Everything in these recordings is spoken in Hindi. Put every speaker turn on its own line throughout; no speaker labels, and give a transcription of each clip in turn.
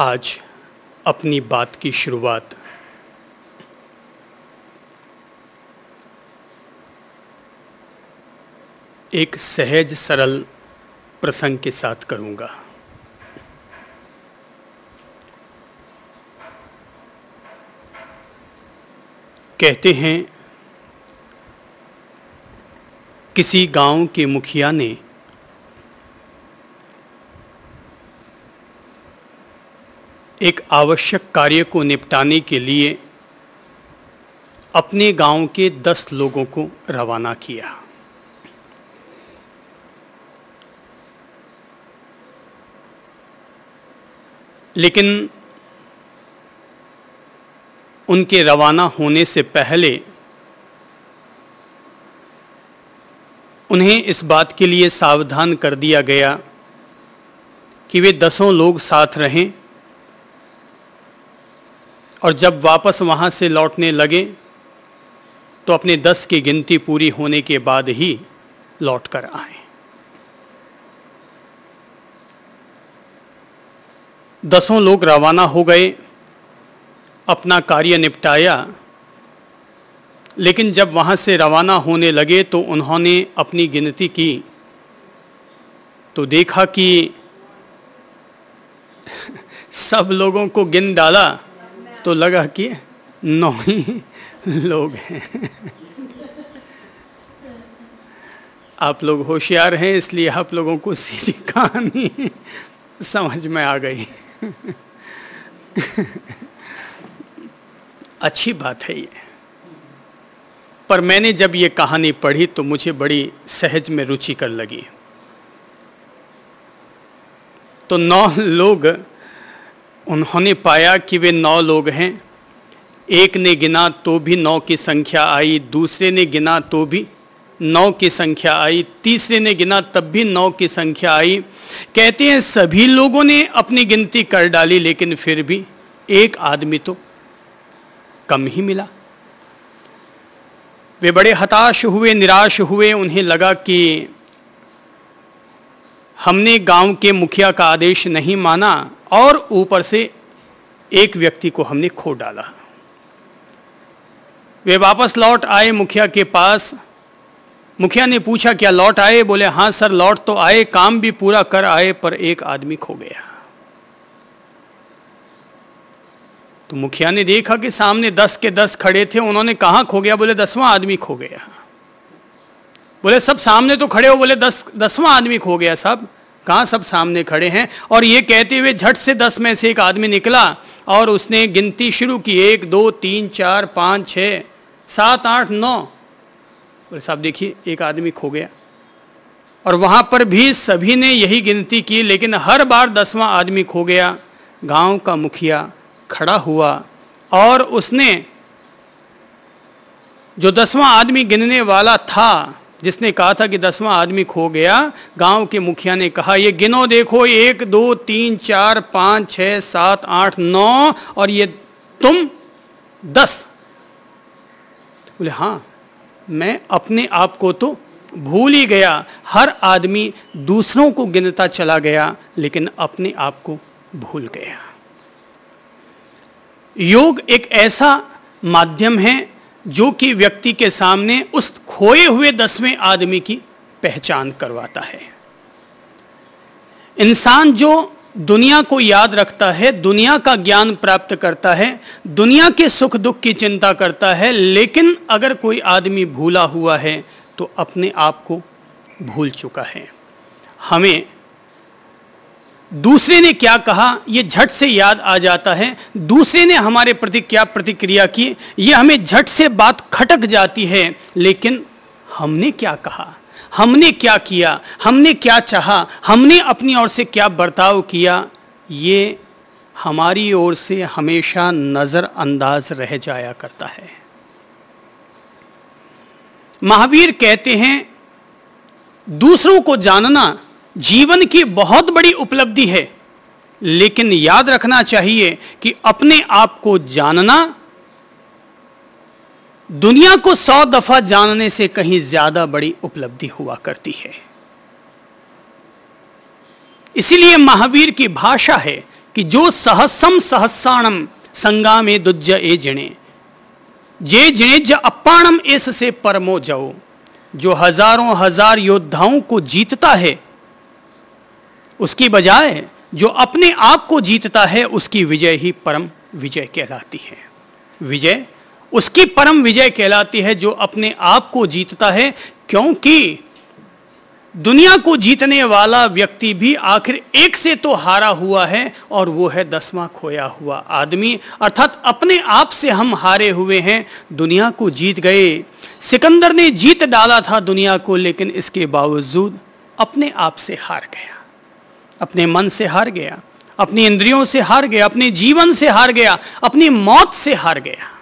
आज अपनी बात की शुरुआत एक सहज सरल प्रसंग के साथ करूंगा। कहते हैं किसी गांव के मुखिया ने एक आवश्यक कार्य को निपटाने के लिए अपने गांव के 10 लोगों को रवाना किया। लेकिन उनके रवाना होने से पहले उन्हें इस बात के लिए सावधान कर दिया गया कि वे 10 लोग साथ रहें और जब वापस वहां से लौटने लगे तो अपने 10 की गिनती पूरी होने के बाद ही लौट कर आए। 10 लोग रवाना हो गए, अपना कार्य निपटाया, लेकिन जब वहां से रवाना होने लगे तो उन्होंने अपनी गिनती की तो देखा कि सब लोगों को गिन डाला तो लगा कि 9 ही लोग हैं। आप लोग होशियार हैं इसलिए आप लोगों को सीधी कहानी समझ में आ गई। अच्छी बात है ये, पर मैंने जब ये कहानी पढ़ी तो मुझे बड़ी सहज में रुचिकर लगी। तो 9 लोग उन्होंने पाया कि वे 9 लोग हैं। एक ने गिना तो भी 9 की संख्या आई, दूसरे ने गिना तो भी 9 की संख्या आई, तीसरे ने गिना तब भी 9 की संख्या आई। कहते हैं सभी लोगों ने अपनी गिनती कर डाली लेकिन फिर भी एक आदमी तो कम ही मिला। वे बड़े हताश हुए, निराश हुए। उन्हें लगा कि हमने गांव के मुखिया का आदेश नहीं माना और ऊपर से एक व्यक्ति को हमने खो डाला। वे वापस लौट आए मुखिया के पास। मुखिया ने पूछा क्या लौट आए? बोले हाँ सर लौट तो आए, काम भी पूरा कर आए, पर एक आदमी खो गया। तो मुखिया ने देखा कि सामने 10 के 10 खड़े थे। उन्होंने कहाँ खो गया? बोले 10वां आदमी खो गया। बोले सब सामने तो खड़े हो? बोले 10वां आदमी खो गया। सब कहाँ? सब सामने खड़े हैं। और ये कहते हुए झट से 10 में से एक आदमी निकला और उसने गिनती शुरू की। 1 2 3 4 5 6 7 8 9। बोले साहब देखिए एक आदमी खो गया। और वहां पर भी सभी ने यही गिनती की, लेकिन हर बार 10वां आदमी खो गया। गांव का मुखिया खड़ा हुआ और उसने जो 10वां आदमी गिनने वाला था, जिसने कहा था कि 10वां आदमी खो गया, गांव के मुखिया ने कहा ये गिनो देखो 1 2 3 4 5 6 7 8 9 और ये तुम 10। बोले हाँ मैं अपने आप को तो भूल ही गया। हर आदमी दूसरों को गिनता चला गया लेकिन अपने आप को भूल गया। योग एक ऐसा माध्यम है जो कि व्यक्ति के सामने उस खोए हुए 10वें आदमी की पहचान करवाता है। इंसान जो दुनिया को याद रखता है, दुनिया का ज्ञान प्राप्त करता है, दुनिया के सुख दुख की चिंता करता है, लेकिन अगर कोई आदमी भूला हुआ है तो अपने आप को भूल चुका है। हमें दूसरे ने क्या कहा ये झट से याद आ जाता है, दूसरे ने हमारे प्रति क्या प्रतिक्रिया की ये हमें झट से बात खटक जाती है, लेकिन हमने क्या कहा, हमने क्या किया, हमने क्या चाहा, हमने अपनी ओर से क्या बर्ताव किया, ये हमारी ओर से हमेशा नजरअंदाज रह जाया करता है। महावीर कहते हैं दूसरों को जानना जीवन की बहुत बड़ी उपलब्धि है, लेकिन याद रखना चाहिए कि अपने आप को जानना दुनिया को 100 दफा जानने से कहीं ज्यादा बड़ी उपलब्धि हुआ करती है। इसीलिए महावीर की भाषा है कि जो सहस्रम सहस्राणम संगा में दुज्ज ए जिणे, जे जिणे ज अप्पाणम एस से परमो जाओ। जो हजारों हजार योद्धाओं को जीतता है, उसकी बजाय जो अपने आप को जीतता है, उसकी विजय ही परम विजय कहलाती है। विजय उसकी परम विजय कहलाती है जो अपने आप को जीतता है, क्योंकि दुनिया को जीतने वाला व्यक्ति भी आखिर एक से तो हारा हुआ है, और वो है 10वां खोया हुआ आदमी। अर्थात अपने आप से हम हारे हुए हैं, दुनिया को जीत गए। सिकंदर ने जीत डाला था दुनिया को, लेकिन इसके बावजूद अपने आप से हार गया, अपने मन से हार गया, अपनी इंद्रियों से हार गया, अपने जीवन से हार गया, अपनी मौत से हार गया।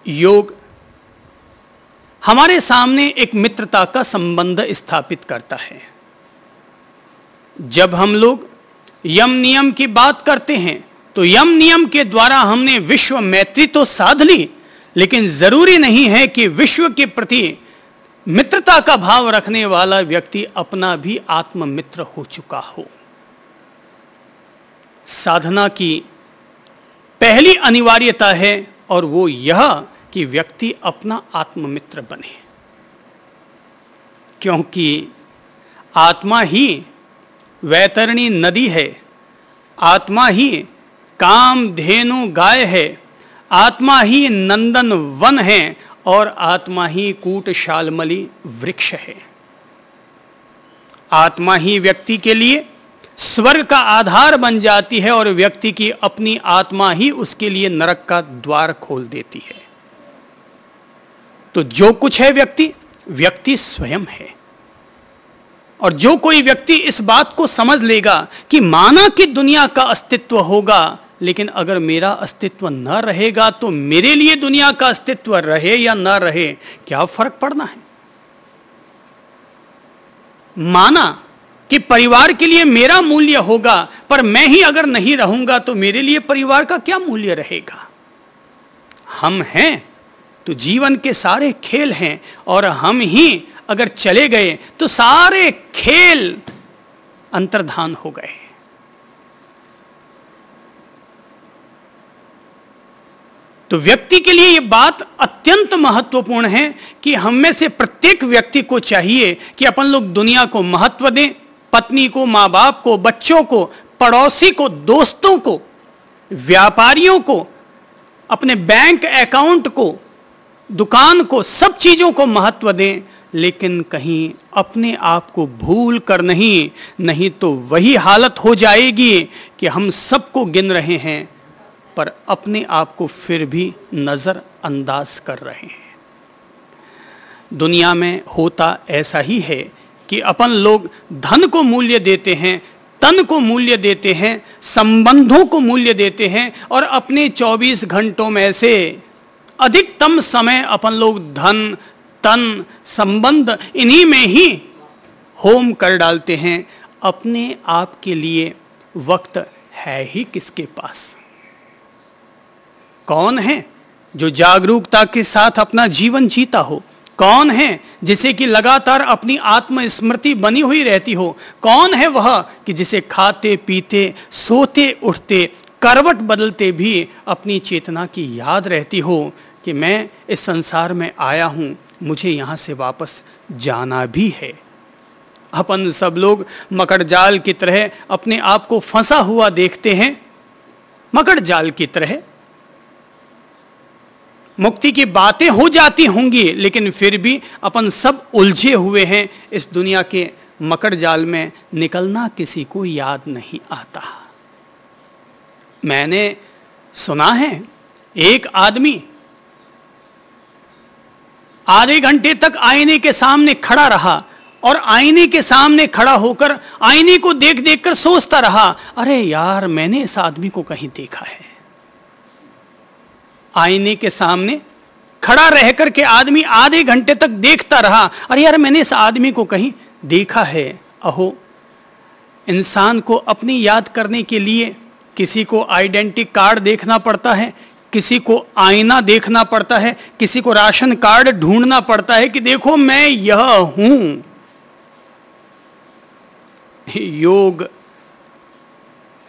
योग हमारे सामने एक मित्रता का संबंध स्थापित करता है। जब हम लोग यम नियम की बात करते हैं तो यम नियम के द्वारा हमने विश्व मैत्री तो साध ली, लेकिन जरूरी नहीं है कि विश्व के प्रति मित्रता का भाव रखने वाला व्यक्ति अपना भी आत्ममित्र हो चुका हो। साधना की पहली अनिवार्यता है, और वो यह कि व्यक्ति अपना आत्ममित्र बने, क्योंकि आत्मा ही वैतरणी नदी है, आत्मा ही कामधेनु गाय है, आत्मा ही नंदन वन है, और आत्मा ही कूटशालमली वृक्ष है। आत्मा ही व्यक्ति के लिए स्वर्ग का आधार बन जाती है, और व्यक्ति की अपनी आत्मा ही उसके लिए नरक का द्वार खोल देती है। तो जो कुछ है व्यक्ति स्वयं है। और जो कोई व्यक्ति इस बात को समझ लेगा कि माना कि दुनिया का अस्तित्व होगा, लेकिन अगर मेरा अस्तित्व न रहेगा तो मेरे लिए दुनिया का अस्तित्व रहे या न रहे क्या फर्क पड़ना है। माना कि परिवार के लिए मेरा मूल्य होगा, पर मैं ही अगर नहीं रहूंगा तो मेरे लिए परिवार का क्या मूल्य रहेगा। हम हैं तो जीवन के सारे खेल हैं, और हम ही अगर चले गए तो सारे खेल अंतर्धान हो गए। तो व्यक्ति के लिए यह बात अत्यंत महत्वपूर्ण है कि हम में से प्रत्येक व्यक्ति को चाहिए कि अपन लोग दुनिया को महत्व दें, पत्नी को, माँ बाप को, बच्चों को, पड़ोसी को, दोस्तों को, व्यापारियों को, अपने बैंक अकाउंट को, दुकान को, सब चीजों को महत्व दें, लेकिन कहीं अपने आप को भूल कर नहीं तो वही हालत हो जाएगी कि हम सबको गिन रहे हैं पर अपने आप को फिर भी नजरअंदाज कर रहे हैं। दुनिया में होता ऐसा ही है कि अपन लोग धन को मूल्य देते हैं, तन को मूल्य देते हैं, संबंधों को मूल्य देते हैं, और अपने 24 घंटों में से अधिकतम समय अपन लोग धन, तन, संबंध इन्हीं में ही होम कर डालते हैं। अपने आप के लिए वक्त है ही किसके पास? कौन है जो जागरूकता के साथ अपना जीवन जीता हो? कौन है जिसे कि लगातार अपनी आत्मस्मृति बनी हुई रहती हो? कौन है वह कि जिसे खाते पीते, सोते उठते, करवट बदलते भी अपनी चेतना की याद रहती हो कि मैं इस संसार में आया हूं, मुझे यहां से वापस जाना भी है। अपन सब लोग मकड़ जाल की तरह अपने आप को फंसा हुआ देखते हैं, मकड़ जाल की तरह। मुक्ति की बातें हो जाती होंगी, लेकिन फिर भी अपन सब उलझे हुए हैं इस दुनिया के मकड़ जाल में। निकलना किसी को याद नहीं आता। मैंने सुना है एक आदमी आधे घंटे तक आईने के सामने खड़ा रहा, और आईने के सामने खड़ा होकर आईने को देख देख कर सोचता रहा, अरे यार मैंने इस आदमी को कहीं देखा है। आईने के सामने खड़ा रहकर के आदमी आधे घंटे तक देखता रहा, अरे यार मैंने इस आदमी को कहीं देखा है। अहो, इंसान को अपनी याद करने के लिए किसी को आइडेंटिटी कार्ड देखना पड़ता है, किसी को आईना देखना पड़ता है, किसी को राशन कार्ड ढूंढना पड़ता है कि देखो मैं यह हूं। योग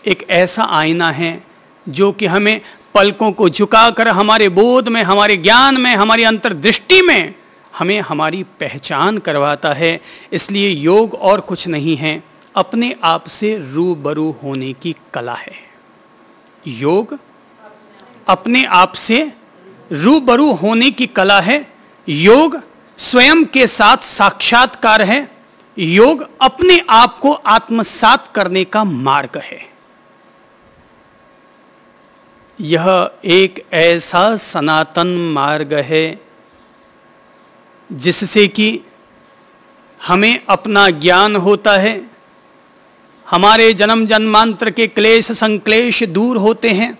एक ऐसा आईना है जो कि हमें पलकों को झुकाकर हमारे बोध में, हमारे ज्ञान में, हमारी अंतर्दृष्टि में हमें हमारी पहचान करवाता है। इसलिए योग और कुछ नहीं है, अपने आप से रूबरू होने की कला है। योग अपने आप से रूबरू होने की कला है। योग स्वयं के साथ साक्षात्कार है। योग अपने आप को आत्मसात करने का मार्ग है। यह एक ऐसा सनातन मार्ग है जिससे कि हमें अपना ज्ञान होता है, हमारे जन्म जन्मांतर के क्लेश संक्लेश दूर होते हैं,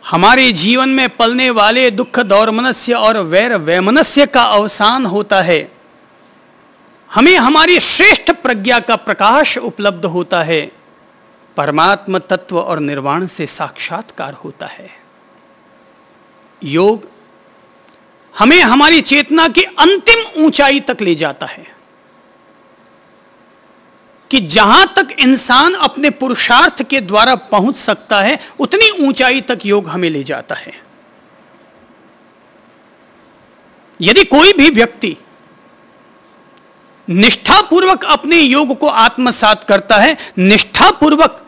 हमारे जीवन में पलने वाले दुख दौर्मनस्य और वैर वैमनस्य का अवसान होता है, हमें हमारी श्रेष्ठ प्रज्ञा का प्रकाश उपलब्ध होता है, परमात्म तत्व और निर्वाण से साक्षात्कार होता है। योग हमें हमारी चेतना की अंतिम ऊंचाई तक ले जाता है कि जहां तक इंसान अपने पुरुषार्थ के द्वारा पहुंच सकता है उतनी ऊंचाई तक योग हमें ले जाता है। यदि कोई भी व्यक्ति निष्ठापूर्वक अपने योग को आत्मसात करता है, निष्ठापूर्वक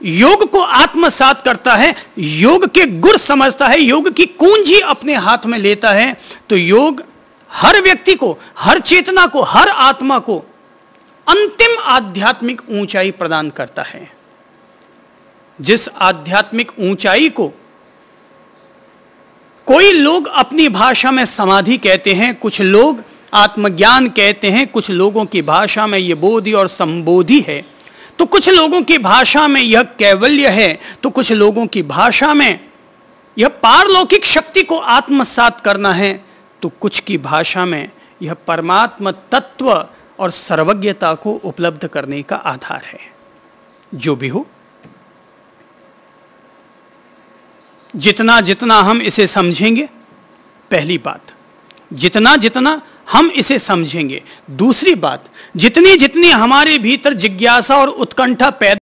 योग को आत्मसात करता है, योग के गुर समझता है, योग की कुंजी अपने हाथ में लेता है, तो योग हर व्यक्ति को, हर चेतना को, हर आत्मा को अंतिम आध्यात्मिक ऊंचाई प्रदान करता है। जिस आध्यात्मिक ऊंचाई को कोई लोग अपनी भाषा में समाधि कहते हैं, कुछ लोग आत्मज्ञान कहते हैं, कुछ लोगों की भाषा में यह बोधि और संबोधि है, तो कुछ लोगों की भाषा में यह कैवल्य है, तो कुछ लोगों की भाषा में यह पारलौकिक शक्ति को आत्मसात करना है, तो कुछ की भाषा में यह परमात्म तत्व और सर्वज्ञता को उपलब्ध करने का आधार है। जो भी हो, जितना जितना हम इसे समझेंगे, पहली बात, जितना जितना हम इसे समझेंगे, दूसरी बात, जितनी जितनी हमारे भीतर जिज्ञासा और उत्कंठा पैदा